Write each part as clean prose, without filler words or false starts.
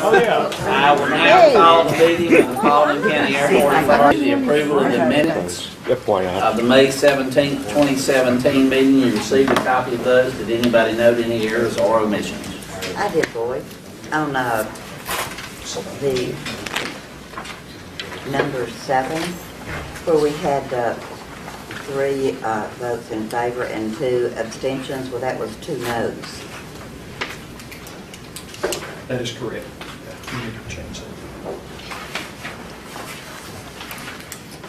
Oh, yeah. I will now call the meeting of the Paulding County Airport Authority, the approval of the minutes of the May 17th, 2017 meeting. You received a copy of those. Did anybody note any errors or omissions? I did, Boyd. On the number 7, where we had 3 votes in favor and 2 abstentions, well, that was 2 noes. That is correct. You need to change that.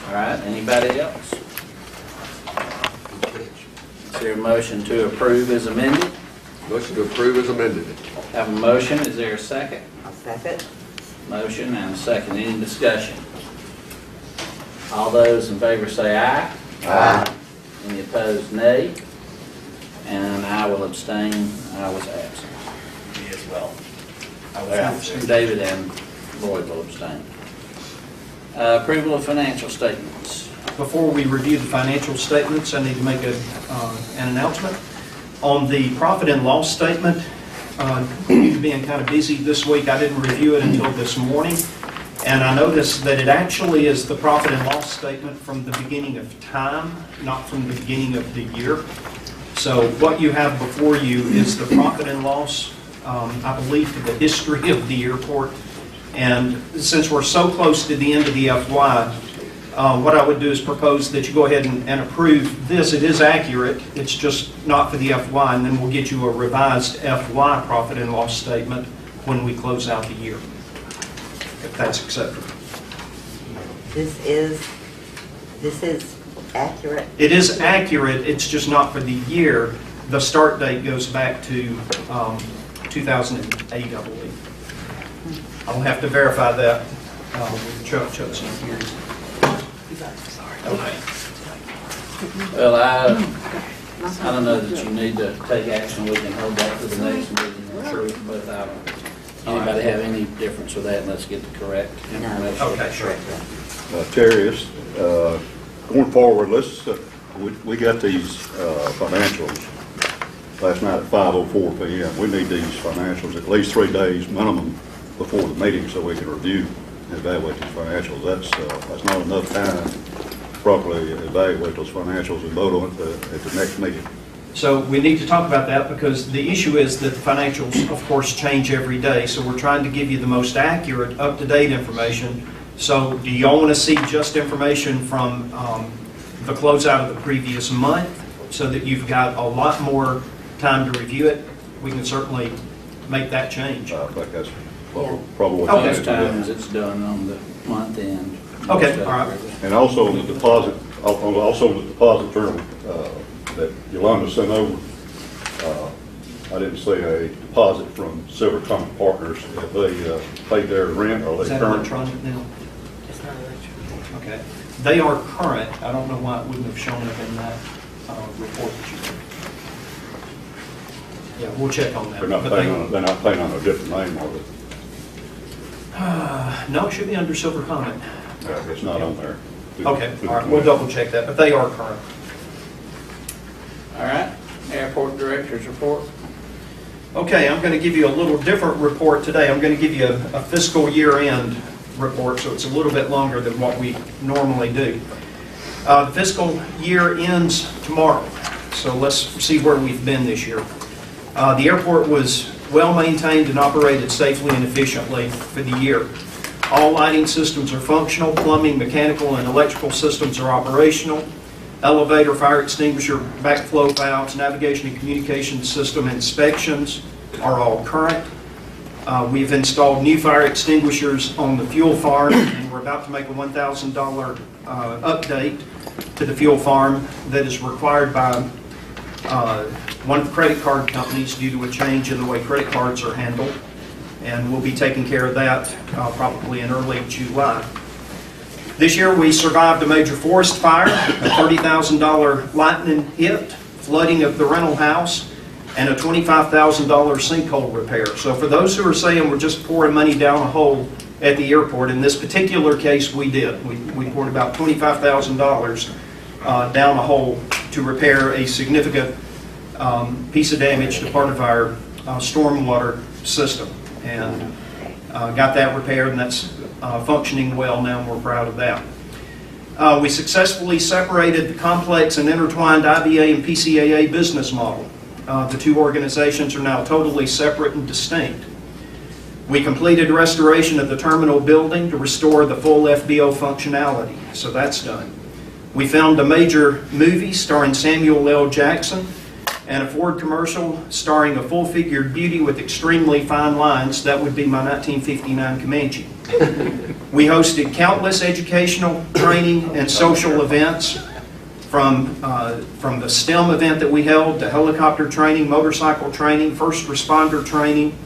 All right, anybody else? Is there a motion to approve as amended? Motion to approve is amended. Have a motion, is there a second? I'll second. Motion and a second, any discussion? All those in favor say aye. Aye. Any opposed, nay. And I will abstain, I was absent. Me as well. David and Lloyd will abstain. Approval of financial statements. Before we review the financial statements, I need to make an announcement. On the profit and loss statement, being kind of busy this week, I didn't review it until this morning. And I noticed that it actually is the profit and loss statement from the beginning of time, not from the beginning of the year. So what you have before you is the profit and loss, I believe, for the history of the airport. And since we're so close to the end of the FY, what I would do is propose that you go ahead and approve this. It is accurate, it's just not for the FY, and then we'll get you a revised FY profit and loss statement when we close out the year, if that's acceptable. This is accurate. It is accurate, it's just not for the year. The start date goes back to 2008, I believe. I'll have to verify that with Chuck Chudson here. Okay. Well, I don't know that you need to take action. We can hold that for the next meeting and approve, but anybody have any difference with that? Let's get the correct information. Okay, sure. Terry, going forward, we got these financials last night at 5:04 p.m. We need these financials at least 3 days minimum before the meeting so we can review and evaluate these financials. That's not enough time to properly evaluate those financials and vote on it at the next meeting. So we need to talk about that because the issue is that the financials, of course, change every day. So we're trying to give you the most accurate, up-to-date information. So do y'all want to see just information from the closeout of the previous month so that you've got a lot more time to review it? We can certainly make that change. I think that's Yeah. probably what Okay. Most times it's done on the month end. Okay, all right. And also on the deposit, journal that Yolanda sent over, I didn't see a deposit from Silver Comet Partners. Have they paid their rent? Are Is they that current? electronic now? Okay. They are current. I don't know why it wouldn't have shown up in that report that you did. Yeah, we'll check on that. They're not But paying on a different name, are they? no, it should be under Silver Comet. It's not on there. Okay, all right, we'll double check that, but they are current. All right, airport director's report. Okay, I'm going to give you a little different report today. I'm going to give you a fiscal year-end report, so it's a little bit longer than what we normally do. The fiscal year ends tomorrow, so let's see where we've been this year. The airport was well maintained and operated safely and efficiently for the year. All lighting systems are functional, plumbing, mechanical, and electrical systems are operational. Elevator, fire extinguisher, backflow valves, navigation and communication system inspections are all current. We've installed new fire extinguishers on the fuel farm, and we're about to make a $1,000 update to the fuel farm that is required by one of the credit card companies due to a change in the way credit cards are handled. And we'll be taking care of that probably in early July. This year we survived a major forest fire, a $30,000 lightning hit, flooding of the rental house, and a $25,000 sinkhole repair. So for those who are saying we're just pouring money down a hole at the airport, in this particular case we did. We poured about $25,000 down a hole to repair a significant piece of damage to part of our stormwater system. And Got that repaired, and that's functioning well now, and we're proud of that. We successfully separated the complex and intertwined IBA and PCAA business model. The two organizations are now totally separate and distinct. We completed restoration of the terminal building to restore the full FBO functionality, so that's done. We filmed a major movie starring Samuel L. Jackson and a Ford commercial starring a full-figured beauty with extremely fine lines. That would be my 1959 Comanche. We hosted countless educational, training, and social events, from the STEM event that we held to helicopter training, motorcycle training, first responder training,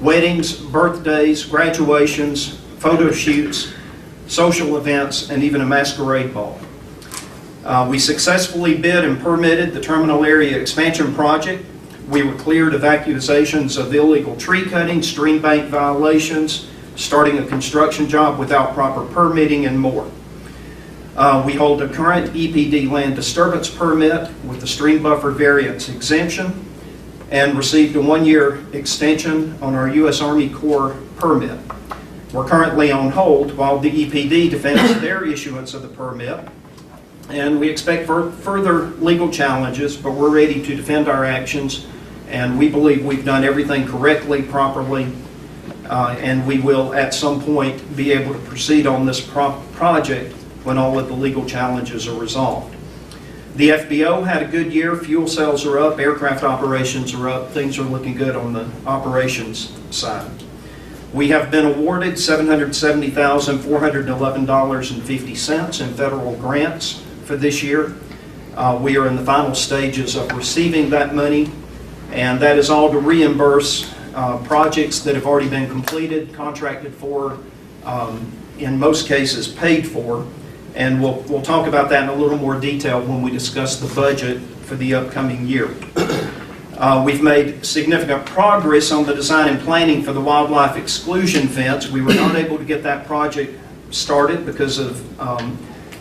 weddings, birthdays, graduations, photo shoots, social events, and even a masquerade ball. We successfully bid and permitted the terminal area expansion project. We were cleared of accusations of illegal tree cutting, stream bank violations, starting a construction job without proper permitting, and more. We hold a current EPD land disturbance permit with the stream buffer variance exemption, and received a one-year extension on our U.S. Army Corps permit. We're currently on hold while the EPD defends their issuance of the permit, and we expect further legal challenges, but we're ready to defend our actions, and we believe we've done everything correctly, properly, and we will at some point be able to proceed on this project when all of the legal challenges are resolved. The FBO had a good year. Fuel cells are up, aircraft operations are up, things are looking good on the operations side. We have been awarded $770,411.50 in federal grants for this year. We are in the final stages of receiving that money, and that is all to reimburse projects that have already been completed, contracted for, in most cases paid for, and we'll talk about that in a little more detail when we discuss the budget for the upcoming year. We've made significant progress on the design and planning for the wildlife exclusion fence. We were not able to get that project started because of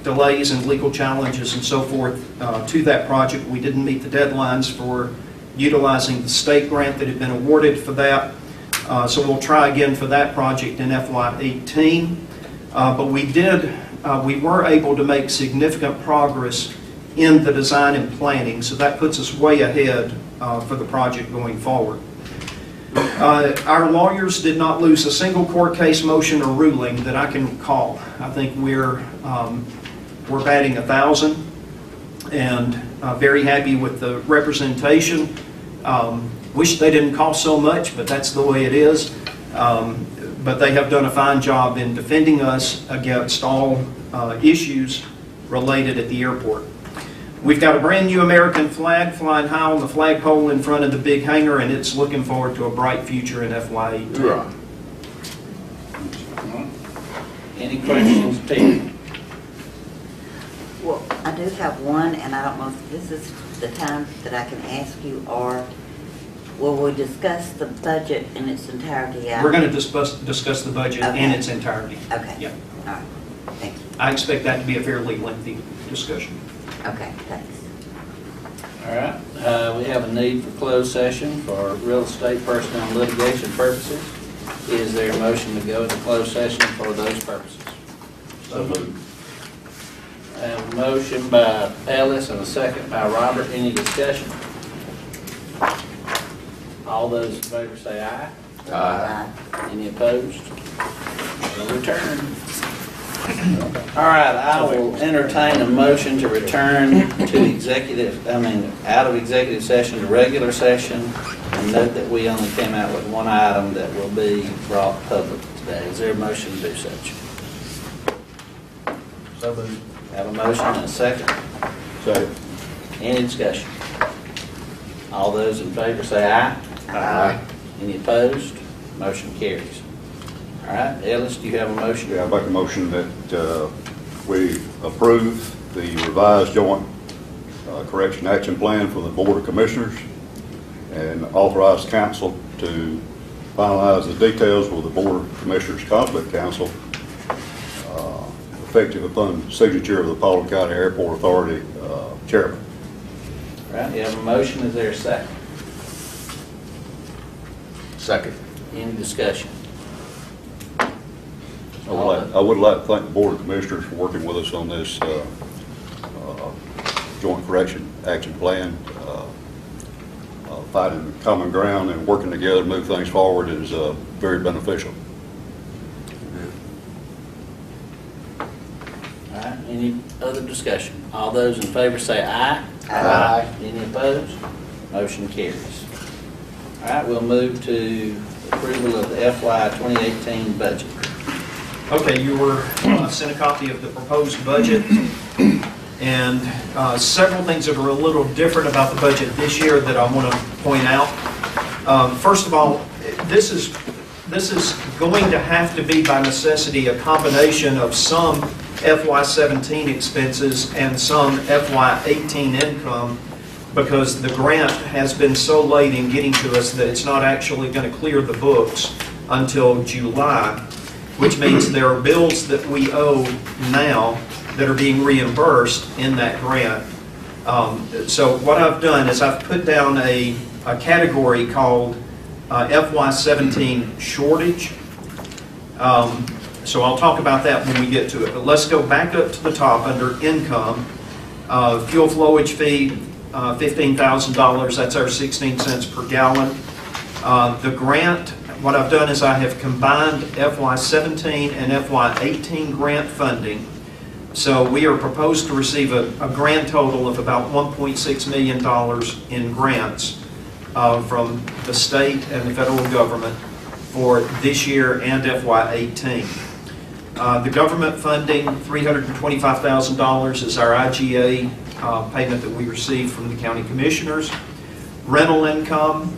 delays and legal challenges and so forth to that project. We didn't meet the deadlines for utilizing the state grant that had been awarded for that. So we'll try again for that project in FY18. But we were able to make significant progress in the design and planning, so that puts us way ahead for the project going forward. Our lawyers did not lose a single court case, motion, or ruling that I can recall. I think we're batting 1,000, and very happy with the representation. Wish they didn't cost so much, but that's the way it is. But they have done a fine job in defending us against all issues related at the airport. We've got a brand new American flag flying high on the flagpole in front of the big hangar, and it's looking forward to a bright future in FY18. Right. Any questions, Ted? Well, I do have one, and I don't know if this is the time that I can ask you, or will we discuss the budget in its entirety? We're going to discuss the budget in its entirety. Okay. Yeah. All right. Thank you. I expect that to be a fairly lengthy discussion. Okay, thanks. All right, we have a need for closed session for real estate, personnel, and litigation purposes. Is there a motion to go into closed session for those purposes? So moved. I have a motion by Ellis and a second by Robert. Any discussion? All those in favor say aye. Bye. Any opposed? We'll return. All right, I will entertain a motion to return to out of executive session to regular session, and note that we only came out with one item that will be brought public today. Is there a motion to do such? So moved. Have a motion and a second. Second. Any discussion? All those in favor say aye. Aye. Any opposed? Motion carries. All right, Ellis, do you have a motion? Yeah, I make a motion that we approve the revised joint correction action plan for the Board of Commissioners and authorize council to finalize the details with the Board of Commissioners Conflict Council effective upon signature of the Paulding County Airport Authority chairman. All right, you have a motion. Is there a second? Second. Any discussion? I would like to thank the Board of Commissioners for working with us on this Joint Correction Action Plan. Finding common ground and working together to move things forward is very beneficial. All right, any other discussion? All those in favor say aye. Aye. Any opposed? Motion carries. All right, we'll move to approval of the FY 2018 budget. Okay, you were sent a copy of the proposed budget, and several things that are a little different about the budget this year that I want to point out. First of all, this is going to have to be by necessity a combination of some FY17 expenses and some FY18 income, because the grant has been so late in getting to us that it's not actually going to clear the books until July, which means there are bills that we owe now that are being reimbursed in that grant. So what I've done is I've put down a category called FY17 shortage. So I'll talk about that when we get to it. But let's go back up to the top under income. Fuel flowage fee, $15,000. That's our 16 cents per gallon. The grant, what I've done is I have combined FY17 and FY18 grant funding. So we are proposed to receive a grand total of about $1.6 million in grants from the state and the federal government for this year and FY18. The government funding, $325,000, is our IGA payment that we received from the county commissioners. Rental income,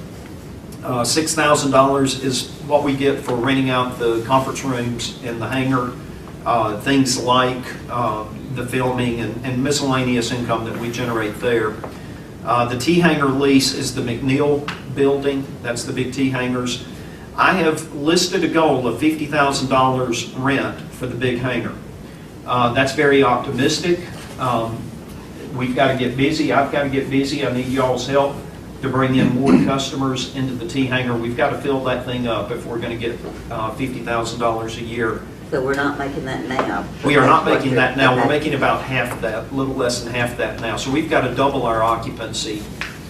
$6,000 is what we get for renting out the conference rooms in the hangar. Things like the filming and miscellaneous income that we generate there. The T-hangar lease is the McNeil building. That's the big T-hangars. I have listed a goal of $50,000 rent for the big hangar. That's very optimistic. We've got to get busy. I've got to get busy. I need y'all's help to bring in more customers into the T-hangar. We've got to fill that thing up if we're going to get $50,000 a year. So we're not making that now? We are not making that now. We're Okay. making about half that, a little less than half that now. So we've got to double our occupancy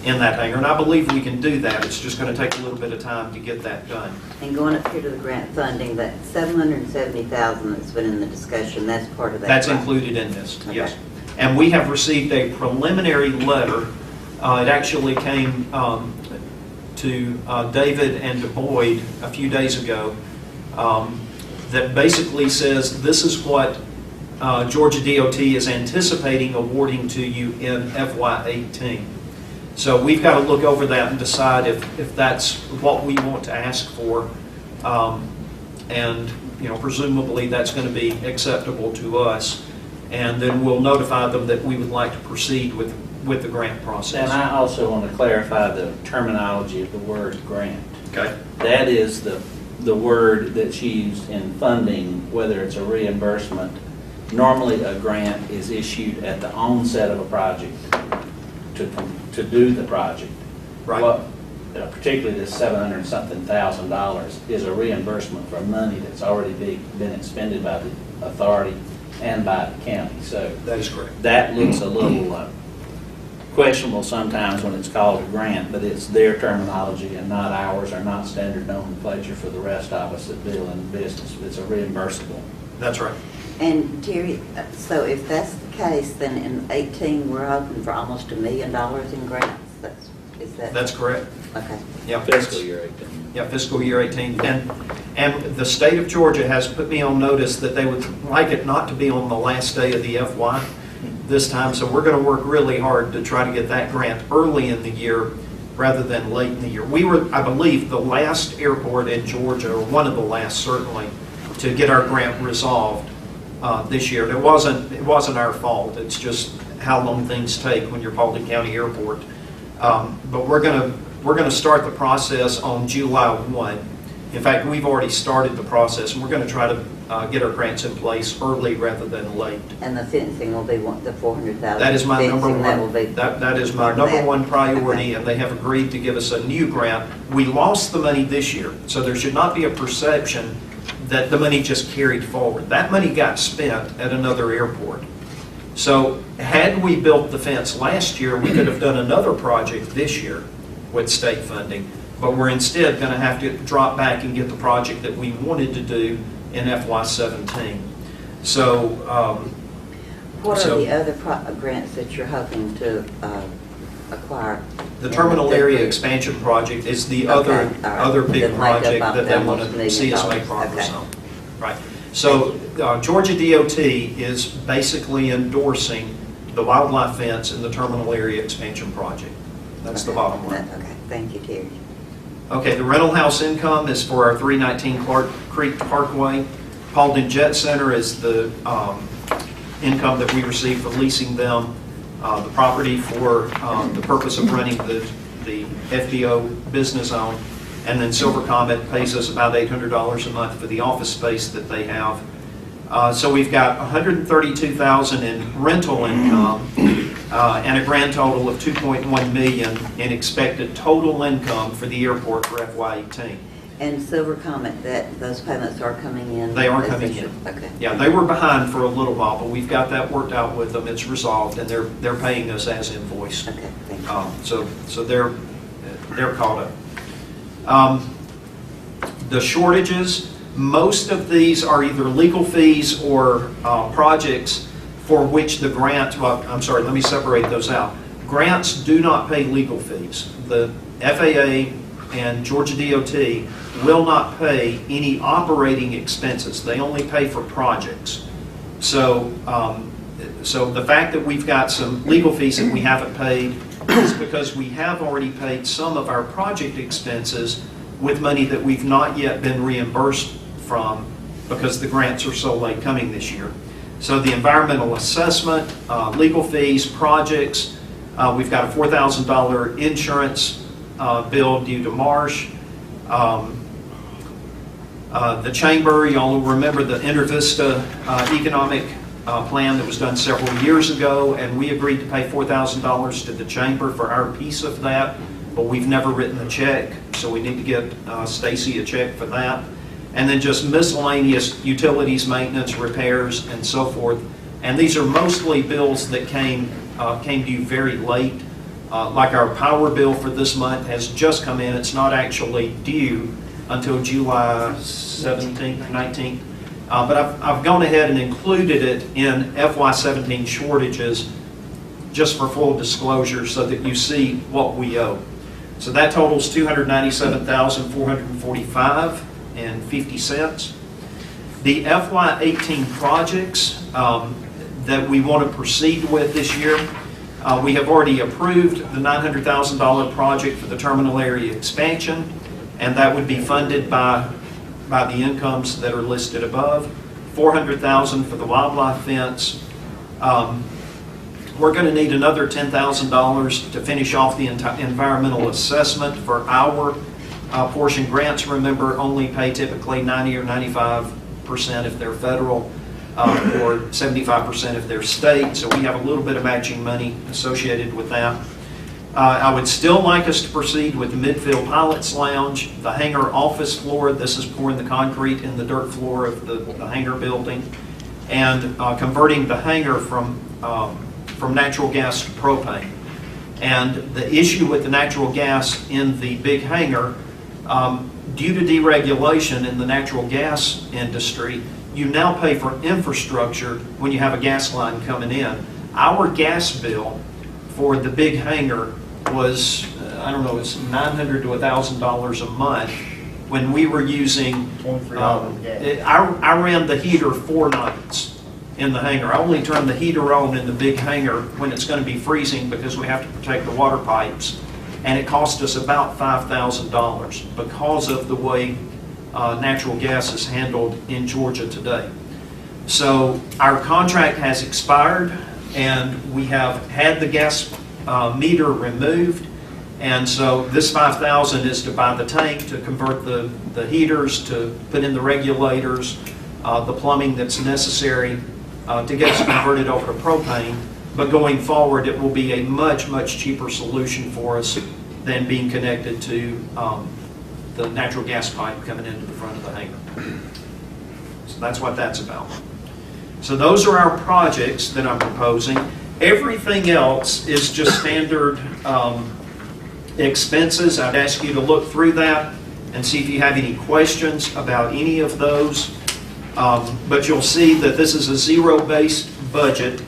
in that hangar, and I believe we can do that. It's just going to take a little bit of time to get that done. And going up here to the grant funding, that $770,000 that's been in the discussion, that's part of that? That's right? included in this, yes. Okay. And we have received a preliminary letter. It actually came to David and to Boyd a few days ago that basically says this is what Georgia DOT is anticipating awarding to you in FY18. So we've got to look over that and decide if that's what we want to ask for. And presumably that's going to be acceptable to us. And then we'll notify them that we would like to proceed with the grant process. And I also want to clarify the terminology of the word grant. Okay. That is the word that's used in funding, whether it's a reimbursement. Normally, a grant is issued at the onset of a project to do the project. Right. What, particularly this $700-something thousand is a reimbursement for money that's already been expended by the authority and by the county. So That is correct. that looks a little questionable sometimes when it's called a grant, but it's their terminology and not ours, or not standard nomenclature for the rest of us that deal in business. It's a reimbursable. That's right. And Terry, so if that's the case, then in 18, we're hoping for almost $1 million in grants? Is that? That's correct. Okay. Yeah. Fiscal year 18. Yeah, fiscal year 18. And the state of Georgia has put me on notice that they would like it not to be on the last day of the FY this time. So we're going to work really hard to try to get that grant early in the year rather than late in the year. We were, I believe, the last airport in Georgia, or one of the last certainly, to get our grant resolved this year. It wasn't our fault. It's just how long things take when you're Paulding County Airport. But we're going to start the process on July 1. In fact, we've already started the process, and we're going to try to get our grants in place early rather than late. And the fencing will be the $400,000? That is my number one. That will be That is my part of number that? one priority, Okay. and they have agreed to give us a new grant. We lost the money this year, so there should not be a perception that the money just carried forward. That money got spent at another airport. So had we built the fence last year, we could have done another project this year with state funding, but we're instead going to have to drop back and get the project that we wanted to do in FY17. So, What so- are the other grants that you're hoping to acquire? the terminal area expansion project is the other, Okay, all right. other big That make up project about that they want almost $1 to million. see us make progress Okay. on. Right. So Georgia DOT is basically endorsing the wildlife fence and the terminal area expansion project. That's the Okay. bottom line. Okay, thank you, Terry. Okay, the rental house income is for our 319 Clark Creek Parkway. Paulden Jet Center is the income that we receive for leasing them the property for the purpose of running the FBO business zone. And then Silver Comet pays us about $800 a month for the office space that they have. So we've got $132,000 in rental income and a grand total of $2.1 million in expected total income for the airport for FY18. And Silver Comet, those payments are coming in? They are as coming should? in. Okay. Yeah, they were behind for a little while, but we've got that worked out with them. It's resolved, and they're paying us as invoiced. Okay, thank you. So they're caught up. The shortages, most of these are either legal fees or projects for which the grant, well, I'm sorry, let me separate those out. Grants do not pay legal fees. The FAA and Georgia DOT will not pay any operating expenses. They only pay for projects. So, so the fact that we've got some legal fees that we haven't paid is because we have already paid some of our project expenses with money that we've not yet been reimbursed from because the grants are so late coming this year. So the environmental assessment, legal fees, projects, we've got a $4,000 insurance bill due to Marsh. The chamber, y'all will remember the InterVista economic plan that was done several years ago, and we agreed to pay $4,000 to the chamber for our piece of that, but we've never written a check, so we need to get Stacy a check for that. And then just miscellaneous utilities, maintenance, repairs, and so forth. And these are mostly bills that came to you very late. Like our power bill for this month has just come in. It's not actually due until July 17th, 19th. But I've gone ahead and included it in FY17 shortages just for full disclosure so that you see what we owe. So that totals $297,445.50. The FY18 projects that we want to proceed with this year, we have already approved the $900,000 project for the terminal area expansion, and that would be funded by the incomes that are listed above. $400,000 for the wildlife fence. We're going to need another $10,000 to finish off the environmental assessment for our portion. Grants, remember, only pay typically 90 or 95% if they're federal, or 75% if they're state, so we have a little bit of matching money associated with that. I would still like us to proceed with the Midfield Pilots Lounge, the hangar office floor. This is pouring the concrete in the dirt floor of the hangar building, and converting the hangar from natural gas to propane. And the issue with the natural gas in the big hangar, due to deregulation in the natural gas industry, you now pay for infrastructure when you have a gas line coming in. Our gas bill for the big hangar was, I don't know, it's $900 to $1,000 a month when we were using, I ran the heater 4 nights in the hangar. I only turn the heater on in the big hangar when it's going to be freezing because we have to protect the water pipes. And it cost us about $5,000 because of the way natural gas is handled in Georgia today. So our contract has expired, and we have had the gas meter removed. And so this $5,000 is to buy the tank, to convert the heaters, to put in the regulators, the plumbing that's necessary to get us converted over to propane. But going forward, it will be a much, much cheaper solution for us than being connected to the natural gas pipe coming into the front of the hangar. That's what that's about. So those are our projects that I'm proposing. Everything else is just standard expenses. I'd ask you to look through that and see if you have any questions about any of those. But you'll see that this is a zero-based budget.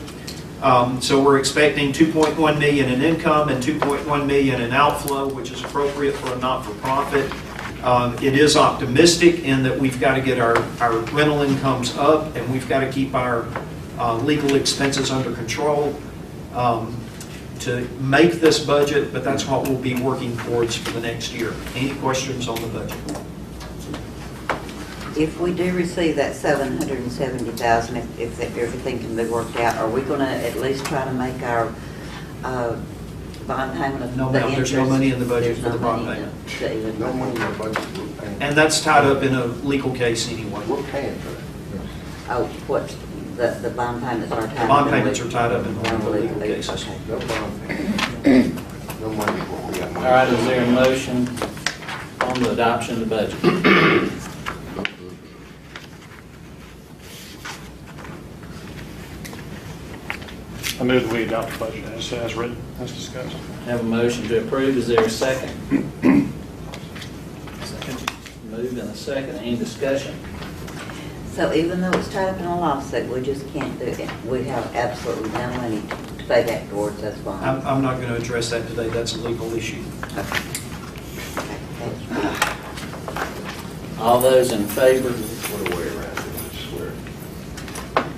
So we're expecting 2.1 million in income and 2.1 million in outflow, which is appropriate for a not-for-profit. It is optimistic in that we've got to get our rental incomes up, and we've got to keep our legal expenses under control to make this budget, but that's what we'll be working towards for the next year. Any questions on the budget? If we do receive that $770,000, if everything can be worked out, are we going to at least try to make our bond payment of the No, ma'am, there's no interest? money in the budget There's for the no bond money payment. to even- No money in the budget, we're paying. And that's tied up in a legal case anyway. We're paying for that. Oh, what's, the bond payments are tied? The bond payments are tied up in one of the legal Okay. cases. No bond payment. No money, we got money. All right, is there a motion on the adoption of the budget? I move that we adopt the budget as written, as discussed. Have a motion to approve, is there a second? Second. Move in a second, any discussion? So even though it's tied up in a lawsuit, we just can't do it. We have absolutely no money to pay back towards, that's why. I'm not going to address that today, that's a legal issue. All those in favor, What a way around it, I swear.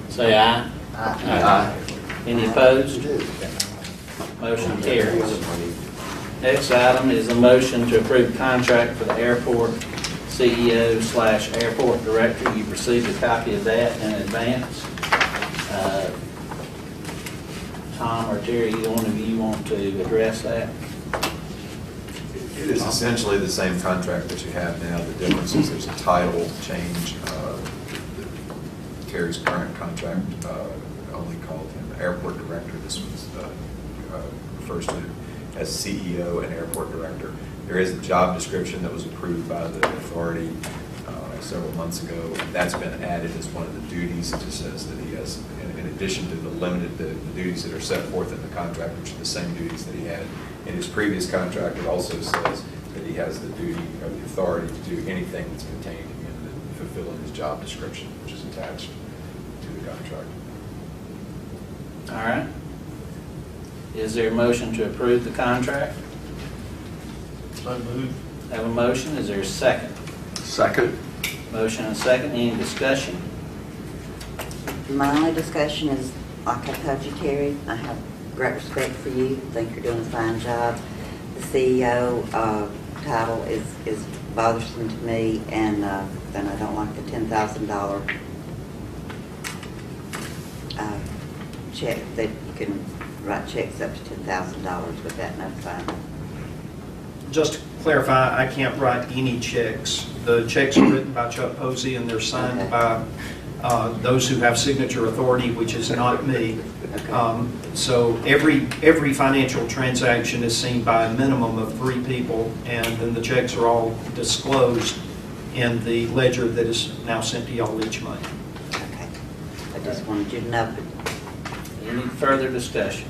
say aye. Aye. Any opposed? It is. Motion carries. Next item is a motion to approve contract for the airport CEO/airport director. You've received a copy of that in advance. Tom or Terry, either one of you want to address that? It is essentially the same contract that you have now. The difference is there's a title change. Terry's current contract only called him airport director. This one's refers to as CEO and airport director. There is a job description that was approved by the authority several months ago. That's been added as one of the duties. It just says that he has, in addition to the duties that are set forth in the contract, which are the same duties that he had in his previous contract, it also says that he has the duty or the authority to do anything that's contained in fulfilling his job description, which is attached to the contract. All right. Is there a motion to approve the contract? So moved. Have a motion, is there a second? Second. Motion and second, any discussion? My only discussion is, like I told you, Terry, I have great respect for you. I think you're doing a fine job. The CEO title is bothersome to me, and I don't like the $10,000 check that you can write checks up to $10,000 with that, no fine. Just to clarify, I can't write any checks. The checks are written by Chuck Posey, and they're signed Okay. by those who have signature authority, which is not me. Okay. So every financial transaction is seen by a minimum of 3 people, and then the checks are all disclosed in the ledger that is now sent to y'all each month. Okay. I just wanted you to know. Any further discussion?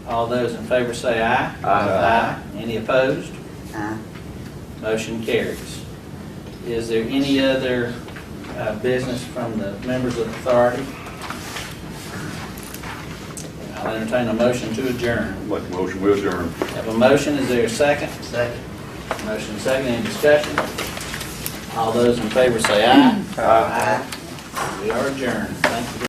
All those in favor say aye. Aye. Any opposed? Aye. Motion carries. Is there any other business from the members of the authority? I'll entertain a motion to adjourn. Make a motion, we adjourn. Have a motion, is there a second? Second. Motion second, any discussion? All those in favor say aye. Aye. We are adjourned.